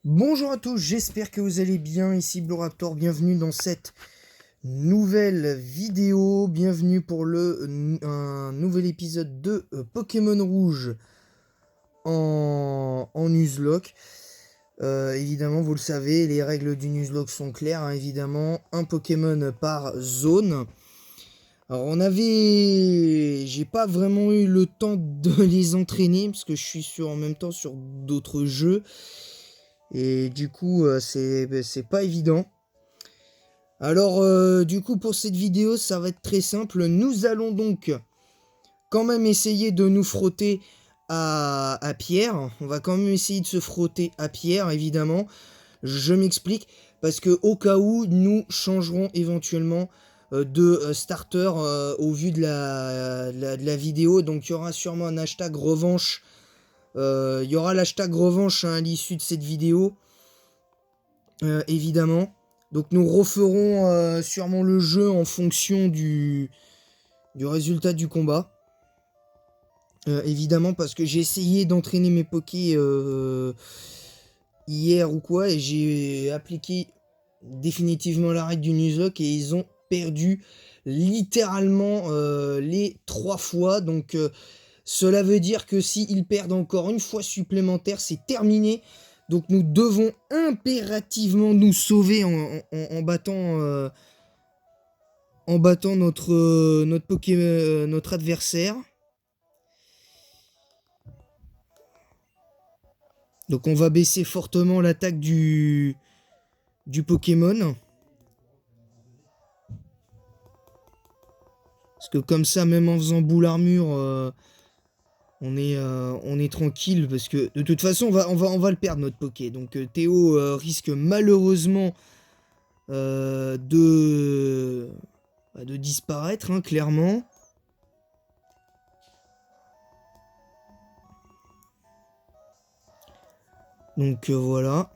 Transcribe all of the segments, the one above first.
Bonjour à tous, j'espère que vous allez bien, ici Bluraptor, bienvenue dans cette nouvelle vidéo, bienvenue pour un nouvel épisode de Pokémon Rouge en Nuzlocke. Évidemment, vous le savez, les règles du Nuzlocke sont claires, hein, évidemment, un Pokémon par zone. Alors j'ai pas vraiment eu le temps de les entraîner, parce que je suis en même temps sur d'autres jeux. Et du coup, c'est pas évident. Alors, du coup, pour cette vidéo, ça va être très simple. Nous allons donc quand même essayer de nous frotter à Pierre. On va quand même essayer de se frotter à Pierre, évidemment. Je m'explique. Parce que au cas où, nous changerons éventuellement de starter au vu de la vidéo. Donc, il y aura sûrement un hashtag revanche. Il y aura l'hashtag revanche à l'issue de cette vidéo. Évidemment. Donc nous referons sûrement le jeu en fonction du résultat du combat. Évidemment parce que j'ai essayé d'entraîner mes pokés hier ou quoi et j'ai appliqué définitivement la règle du Nuzlocke et ils ont perdu littéralement les 3 fois. Donc cela veut dire que s'ils perdent encore une fois supplémentaire, c'est terminé. Donc nous devons impérativement nous sauver en battant notre adversaire. Donc on va baisser fortement l'attaque du Pokémon. Parce que comme ça, même en faisant boule armure, on est tranquille. Parce que de toute façon, on va le perdre notre Poké. Donc Théo risque malheureusement de disparaître, hein, clairement. Donc voilà.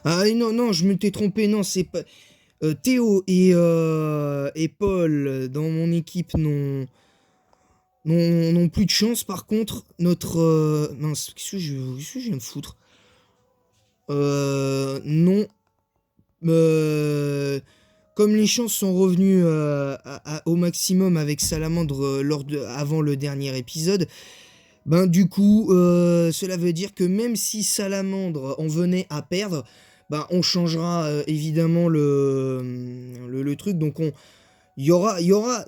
Ah non, non, je m'étais trompé, non, c'est pas... Théo et Paul dans mon équipe n'ont plus de chance. Par contre, notre... mince, qu'est-ce que je viens de foutre non. Euh, Comme les chances sont revenues au maximum avec Salamandre avant le dernier épisode, ben du coup, cela veut dire que même si Salamandre en venait à perdre, ben on changera évidemment le truc. Donc il y aura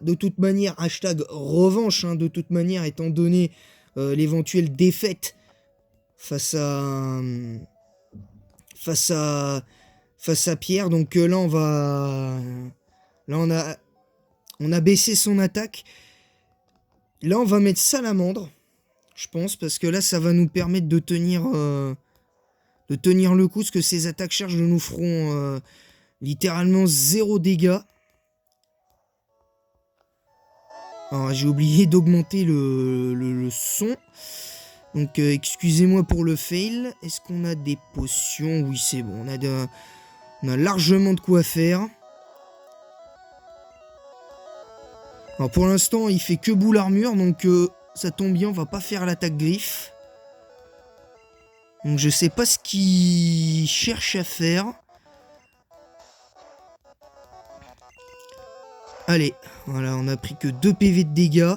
de toute manière hashtag revanche, hein, de toute manière, étant donné l'éventuelle défaite face à face à face à Pierre. Donc là on a baissé son attaque. Là on va mettre Salamandre, je pense, parce que là ça va nous permettre de tenir le coup, parce que ces attaques charges nous feront littéralement 0 dégâts. Alors j'ai oublié d'augmenter le son. Donc excusez-moi pour le fail. Est-ce qu'on a des potions? Oui, c'est bon, on a largement de quoi faire. Alors pour l'instant il fait que boule armure, donc ça tombe bien, on va pas faire l'attaque griffe. Donc je sais pas ce qu'il cherche à faire. Allez, voilà, on a pris que 2 PV de dégâts.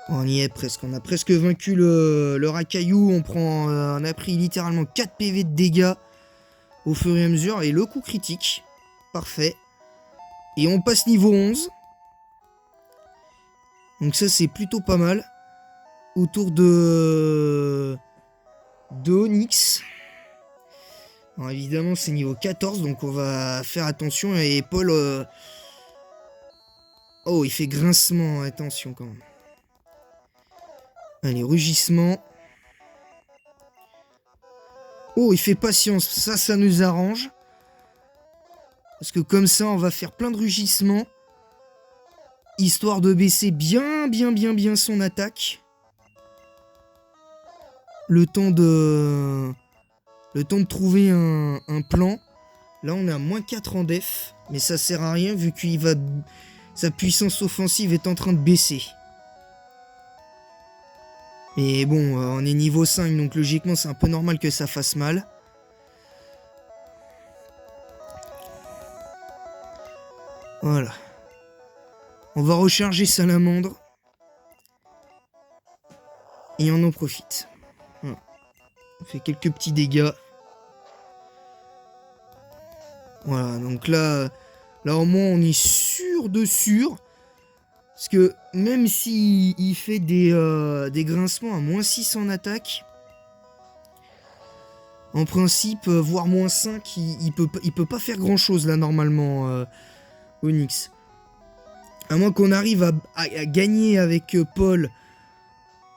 On y est presque, on a presque vaincu le racaillou. On a pris littéralement 4 PV de dégâts au fur et à mesure. Et le coup critique, parfait. Et on passe niveau 11. Donc ça c'est plutôt pas mal. Autour de Onyx. Alors évidemment c'est niveau 14, donc on va faire attention. Et Paul... Oh, il fait grincement, attention quand même. Allez, rugissement. Oh, il fait patience, ça nous arrange. Parce que comme ça, on va faire plein de rugissements. Histoire de baisser bien son attaque. Le temps de trouver un plan. Là, on est à moins 4 en def. Mais ça sert à rien vu qu'il va... Sa puissance offensive est en train de baisser. Mais bon, on est niveau 5, donc logiquement, c'est un peu normal que ça fasse mal. Voilà. On va recharger Salamandre. Et on en profite. Voilà. On fait quelques petits dégâts. Voilà, donc là au moins on est sûr de sûr. Parce que même s'il il fait des grincements à moins 6 en attaque, en principe, voire moins 5, il peut pas faire grand chose là normalement, Onyx. À moins qu'on arrive à gagner avec Paul,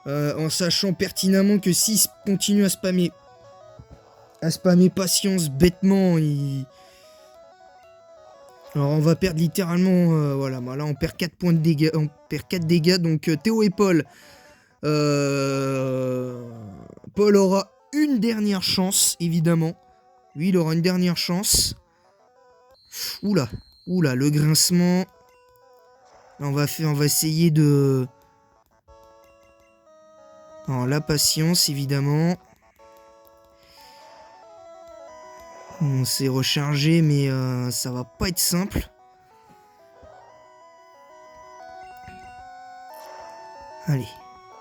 en sachant pertinemment que s'il continue à spammer patience bêtement, alors on va perdre littéralement, voilà, bah là on perd 4 points de dégâts, on perd 4 dégâts, donc Théo et Paul, Paul aura une dernière chance, évidemment, lui il aura une dernière chance, oula, le grincement, là, on va essayer de, alors la patience évidemment, on s'est rechargé mais ça va pas être simple.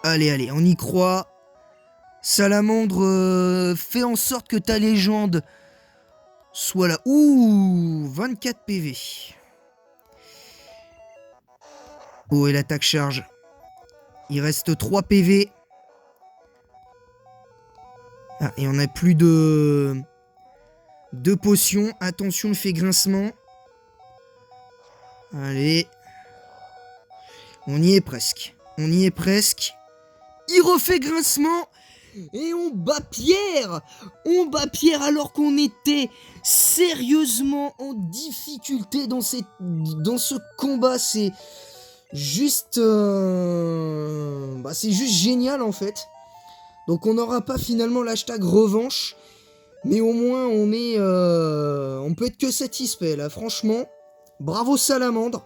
Allez, on y croit. Salamandre, fais en sorte que ta légende soit là. Ouh, 24 PV. Oh, et l'attaque charge. Il reste 3 PV. Ah, et on a plus de... 2 potions. Attention, il fait grincement. Allez. On y est presque. Il refait grincement. Et on bat Pierre. Alors qu'on était sérieusement en difficulté dans ce combat. C'est juste... c'est juste génial en fait. Donc on n'aura pas finalement l'hashtag revanche. Mais au moins on peut être que satisfait là. Franchement, bravo Salamandre.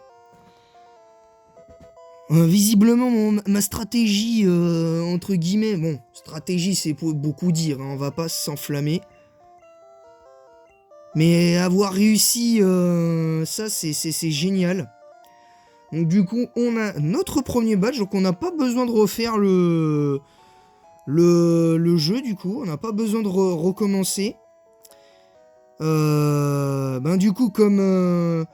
Visiblement, ma stratégie, entre guillemets, bon, stratégie c'est pour beaucoup dire, hein, on va pas s'enflammer. Mais avoir réussi ça, c'est génial. Donc du coup, on a notre premier badge, donc on n'a pas besoin de refaire le jeu, du coup, on n'a pas besoin de recommencer. Du coup, comme...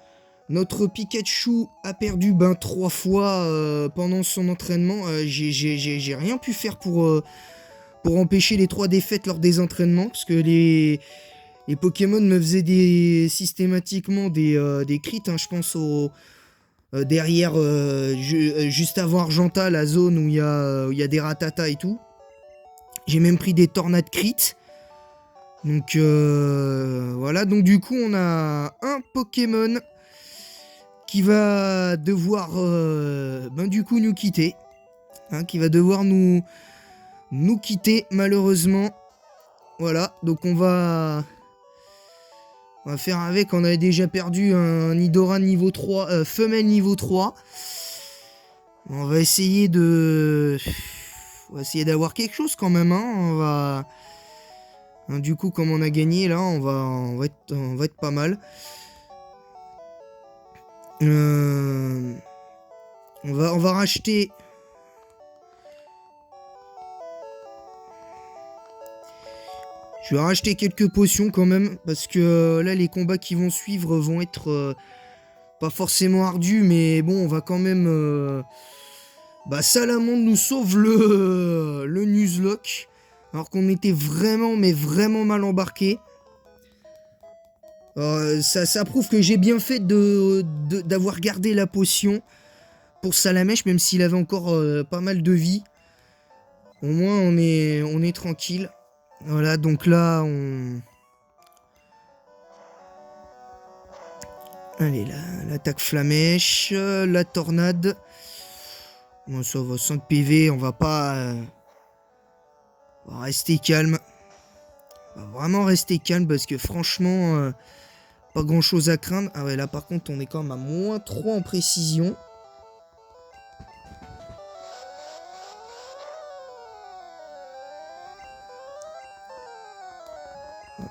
notre Pikachu a perdu 3 fois pendant son entraînement. J'ai rien pu faire pour empêcher les 3 défaites lors des entraînements. Parce que les Pokémon me faisaient systématiquement des crits. Hein, je pense derrière, juste avant Argenta, la zone où il y a des Rattata et tout. J'ai même pris des tornades crits. Donc voilà. Donc du coup, on a un Pokémon qui va devoir du coup nous quitter, hein, qui va devoir nous quitter malheureusement. Voilà, donc on va faire avec. On avait déjà perdu un Nidoran niveau 3, femelle niveau 3. On va essayer d'avoir quelque chose quand même, hein. Du coup, comme on a gagné là, on va être pas mal. On va racheter. Je vais racheter quelques potions quand même, parce que là les combats qui vont suivre vont être pas forcément ardus, mais bon, on va quand même... Salamandre nous sauve le Nuzlocke, alors qu'on était vraiment, mais vraiment mal embarqué. Ça prouve que j'ai bien fait d'avoir gardé la potion pour Salamèche, même s'il avait encore pas mal de vie. Au moins on est tranquille. Voilà, donc là allez, l'attaque flamèche, la tornade. Bon, ça va, 5 PV, on va pas... on va rester calme. On va vraiment rester calme parce que franchement... Pas grand chose à craindre. Ah ouais, là par contre, on est quand même à moins 3 en précision.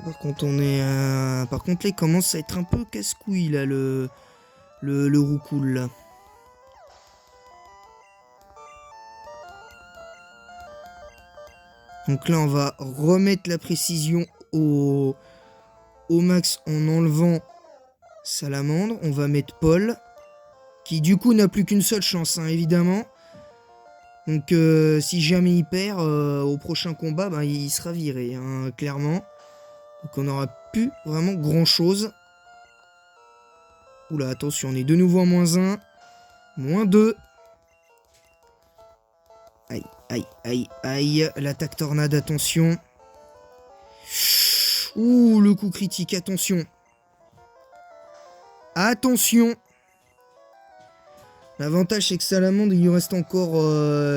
Par contre, par contre, là, il commence à être un peu casse-couille, là, le roucoule, là. Donc là, on va remettre la précision au max en enlevant Salamandre. On va mettre Paul, qui du coup n'a plus qu'une seule chance, hein, évidemment. Donc si jamais il perd, au prochain combat, bah, il sera viré, hein, clairement. Donc on n'aura plus vraiment grand-chose. Oula, attention, on est de nouveau en -1. -2. Aïe, aïe, aïe, aïe. L'attaque tornade, attention. Ouh, le coup critique, attention. Attention. L'avantage, c'est que Salamandre, il lui reste encore...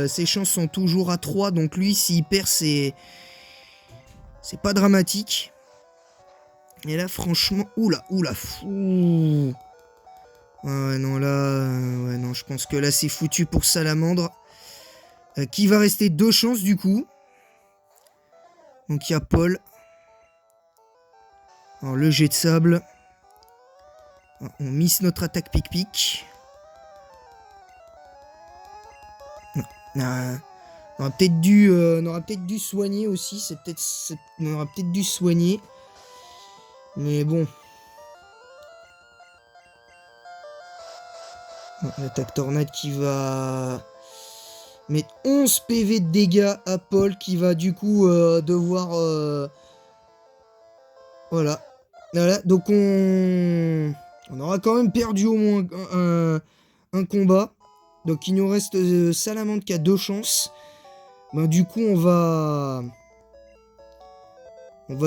ses chances sont toujours à 3. Donc lui, s'il perd, c'est pas dramatique. Et là, franchement... Oula, oula. Ouh. Ah ouais, non, là... ouais, non, je pense que là, c'est foutu pour Salamandre. Qui va rester 2 chances, du coup. Donc, il y a Paul. Alors, le jet de sable. On miss notre attaque pic-pic. On aura peut-être dû soigner aussi. On aura peut-être dû soigner. Mais bon. L'attaque tornade qui va mettre 11 PV de dégâts à Paul, qui va du coup devoir... Voilà. Voilà. Donc on aura quand même perdu au moins un combat. Donc il nous reste Salamandre qui a 2 chances. Ben, du coup on va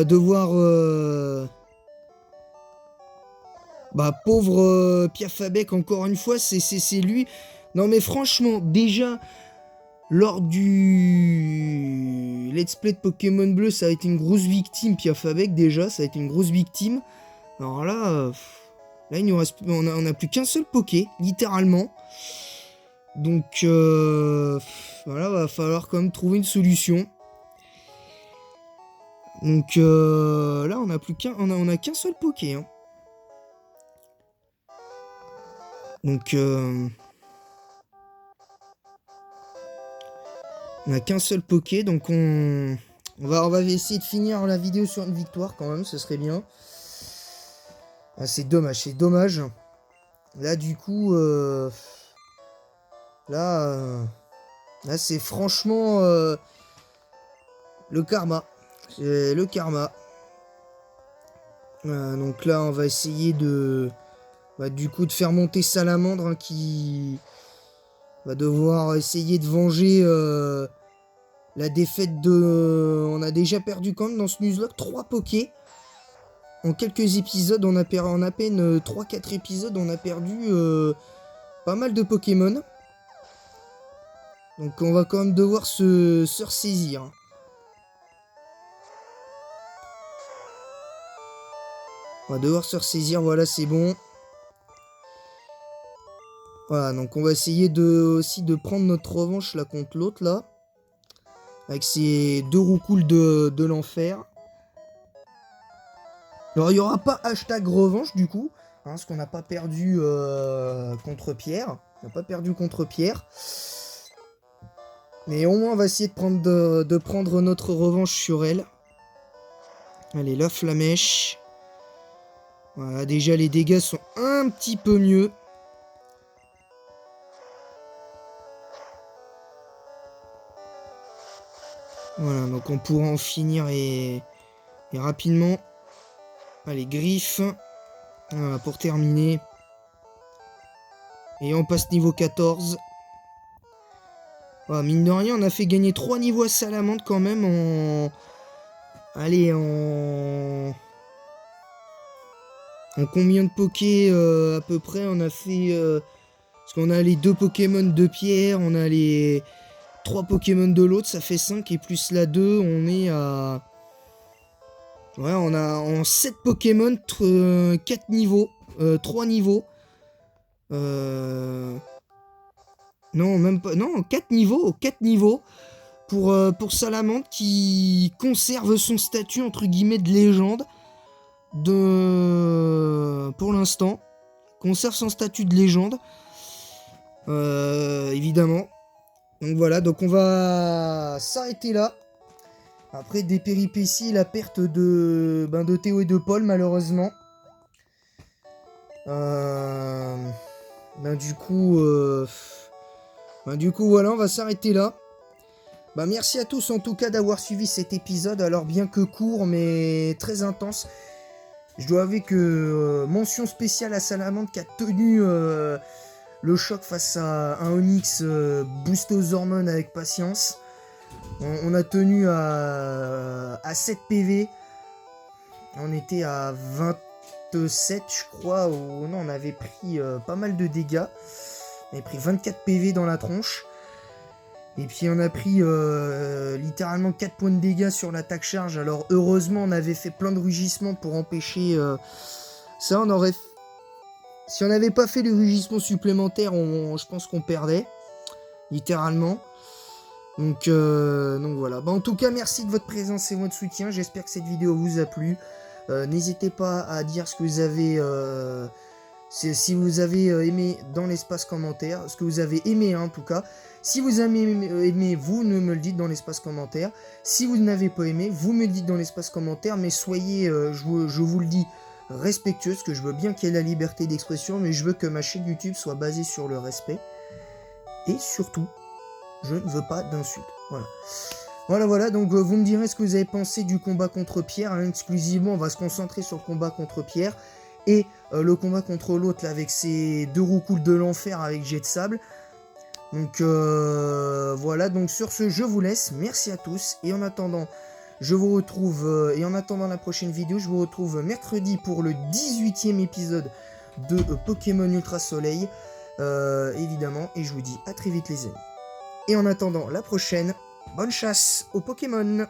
devoir... Bah pauvre Piafabec, encore une fois, c'est lui. Non mais franchement, déjà, lors du let's play de Pokémon Bleu, ça a été une grosse victime, Piafabec, déjà, ça a été une grosse victime. Alors là, là il nous reste, on a plus qu'un seul Poké, littéralement. Donc, voilà, va falloir quand même trouver une solution. Donc là, on a qu'un seul Poké, hein. Donc, on a qu'un seul Poké, donc on va essayer de finir la vidéo sur une victoire quand même, ce serait bien. Ah, c'est dommage, c'est dommage. Là, du coup, là, c'est franchement le karma. C'est le karma. Donc là, on va essayer de... du coup, de faire monter Salamandre, hein, qui va devoir essayer de venger la défaite de... On a déjà perdu quand même dans ce Nuzlocke 3 Poké. En quelques épisodes, en à peine 3-4 épisodes, on a perdu pas mal de Pokémon. Donc on va quand même devoir se ressaisir. On va devoir se ressaisir, voilà, c'est bon. Voilà, donc on va essayer aussi de prendre notre revanche là contre l'autre là. Avec ces 2 roucoules de l'enfer. Alors il n'y aura pas hashtag revanche du coup. Hein, parce qu'on n'a pas perdu contre Pierre. On n'a pas perdu contre Pierre. Mais au moins on va essayer de prendre notre revanche sur elle. Allez, la flamèche. Voilà, déjà les dégâts sont un petit peu mieux. Voilà, donc on pourra en finir et rapidement. Allez, griffes. Voilà, pour terminer. Et on passe niveau 14. Voilà, mine de rien, on a fait gagner 3 niveaux à Salamandre quand même en... Allez, en combien de Poké à peu près on a fait... Parce qu'on a les 2 Pokémon de pierre, on a les 3 Pokémon de l'autre, ça fait 5, et plus la 2, on est à Ouais, on a en 7 Pokémon, 4 niveaux, 3 niveaux. Non, même pas. Non, 4 niveaux, 4 niveaux. Pour Salamandre qui conserve son statut entre guillemets de légende pour l'instant. Conserve son statut de légende. Évidemment. Donc voilà, donc on va s'arrêter là. Après des péripéties, la perte de Théo et de Paul malheureusement. Du coup voilà, on va s'arrêter là. Merci à tous en tout cas d'avoir suivi cet épisode, alors bien que court mais très intense. Je dois avouer que mention spéciale à Salamandre qui a tenu le choc face à un Onix boosté aux hormones avec patience. On a tenu à 7 PV. On était à 27 je crois. Non, on avait pris pas mal de dégâts. On avait pris 24 PV dans la tronche. Et puis on a pris littéralement 4 points de dégâts sur l'attaque charge. Alors heureusement on avait fait plein de rugissements pour empêcher ça. Si on n'avait pas fait le rugissement supplémentaire, je pense qu'on perdait. Littéralement. Donc voilà. En tout cas merci de votre présence et votre soutien. J'espère que cette vidéo vous a plu. N'hésitez pas à dire ce que vous avez... si vous avez aimé dans l'espace commentaire, ce que vous avez aimé en tout cas. Si vous avez aimé, vous me le dites dans l'espace commentaire. Si vous n'avez pas aimé, vous me le dites dans l'espace commentaire. Mais soyez, je vous le dis, respectueux, parce que je veux bien qu'il y ait la liberté d'expression, mais je veux que ma chaîne YouTube soit basée sur le respect. Et surtout, je ne veux pas d'insultes. Voilà, donc vous me direz ce que vous avez pensé du combat contre Pierre. Exclusivement, on va se concentrer sur le combat contre Pierre. Et le combat contre l'autre avec ses 2 roucoules de l'enfer avec jet de sable. Donc voilà, donc sur ce je vous laisse, merci à tous. Et en attendant, je vous retrouve, et en attendant la prochaine vidéo, je vous retrouve mercredi pour le 18e épisode de Pokémon Ultra Soleil. Évidemment, et je vous dis à très vite les amis. Et en attendant la prochaine, bonne chasse aux Pokémon.